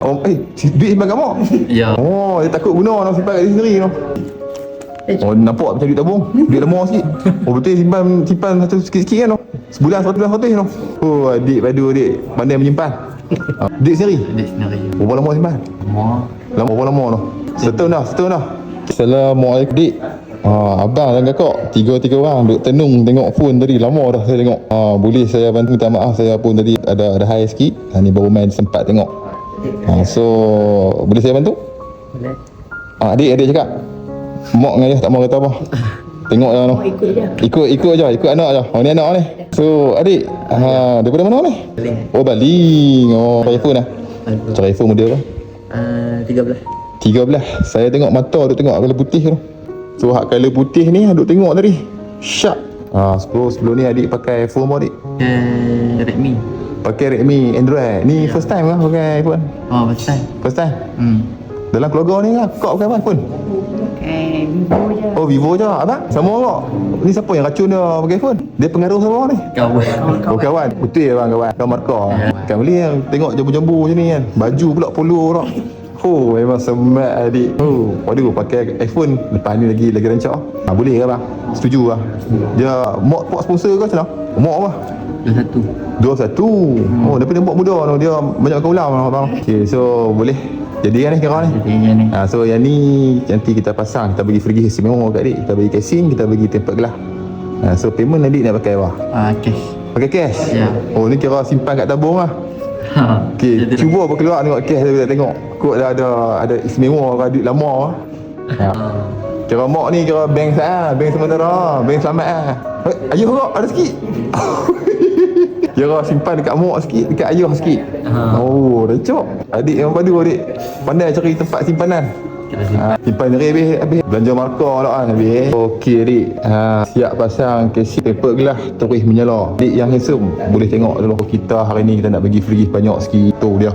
Oh, duit simpan kat mak? Ya. Oh, dia takut guna nak simpan kat dia sendiri tu. Oh, nampak macam duit tabung. Duit lama sikit. Oh, betul simpan satu sikit-sikit kan tu. Sebulan 100 tu. Oh, adik padu adik pandai menyimpan. Duit sendiri? Duit sendiri. Berapa lama simpan? Berapa lama tu? Setahun dah. Assalamualaikum dik. Abang dan kakak tiga orang duduk tenung tengok phone tadi. Lama dah saya tengok. Boleh saya bantu, minta maaf saya pun tadi ada high sikit. Ni baru main sempat tengok. So boleh saya bantu? Boleh. Adik cakap mak dengan ayah tak mau kata apa. Tengok je tu. Ikut je, ikut anak je. Ni anak ni. So adik daripada mana ni? Baling. Oh, Baling. Oh, pakai phone lah. Cari iPhone model apa? 13. 13. Saya tengok mata duk tengok colour putih tu. So hak colour putih ni duk tengok tadi. Sharp. Sebelum ni adik pakai iPhone apa adik? Redmi. Pakai Redmi Android. Ni first time lah pakai iPhone? Oh, besar. First time? Dalam keluarga ni lah kau pakai apa iPhone? Vivo je. Oh, Vivo je. Abang? Sama kak? Ni siapa yang racun dia pakai iPhone? Dia pengaruh sama ni? Kawan. Oh, kawan. Betul ya bang, kawan markah. Kan boleh yang tengok jambu-jambu macam ni kan. Baju pula polo tak. Oh, memang semat adik. Oh, waduh pakai iPhone. Lepas ni lagi rancak. Boleh ke bang? Setuju lah. Dia mak sponsor ke macam mana? Mak apa? 21. Oh, daripada mak muda tu dia banyak kaulah bang. Okay, so boleh jadi kan ni kira ni. Jadinya ni. So yang ni nanti kita pasang, kita bagi free istimewa kat adik. Kita bagi casing, kita bagi tempat gelas. So payment adik nak pakai apa? Cash. Pakai cash? Ya. Oh, ni kira simpan kat tabung lah. Okey, cuba apa keluar tengok cash dia tengok. Kot dah ada istimewa ke duit lama. Kira mak ni kira bank saya, bank sementara, bank selamat ah. Ayuh kok ada sikit. Kira simpan dekat mak sikit, dekat ayuh sikit. Oh, dah cok. Adik yang padu adik. Pandai cari tempat simpanan. Simpan dari habis belanja markah lah kan habis. Okey adik. Siap pasang casing paper gelas terus menyala. Adik yang handsome boleh tengok dulu kita hari ni kita nak bagi free banyak sikit tu dia.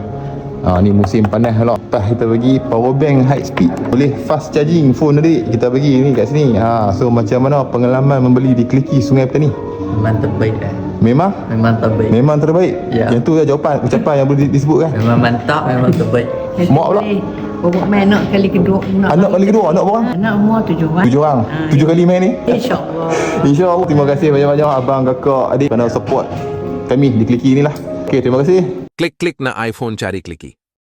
Ni musim panas lah. Lepas kita bagi power bank high speed. Boleh fast charging phone adik. Kita bagi ni kat sini. So macam mana pengalaman membeli di Kliki Sungai Petani? Memang terbaik dah. Memang terbaik. Memang terbaik. Ya. Yang tu lah jawapan ucapan yang boleh disebut kan. Memang mantap, memang terbaik. Mak pula? Bawa main anak kali kedua. Anak kali kedua, anak berapa? Anak umur 7 orang. 7 orang. 7 kali main ni. InsyaAllah. InsyaAllah. Terima kasih banyak-banyak abang, kakak, adik kerana support kami di Kliki ni lah. Okay, terima kasih. Klik-klik na iPhone cari Kliki.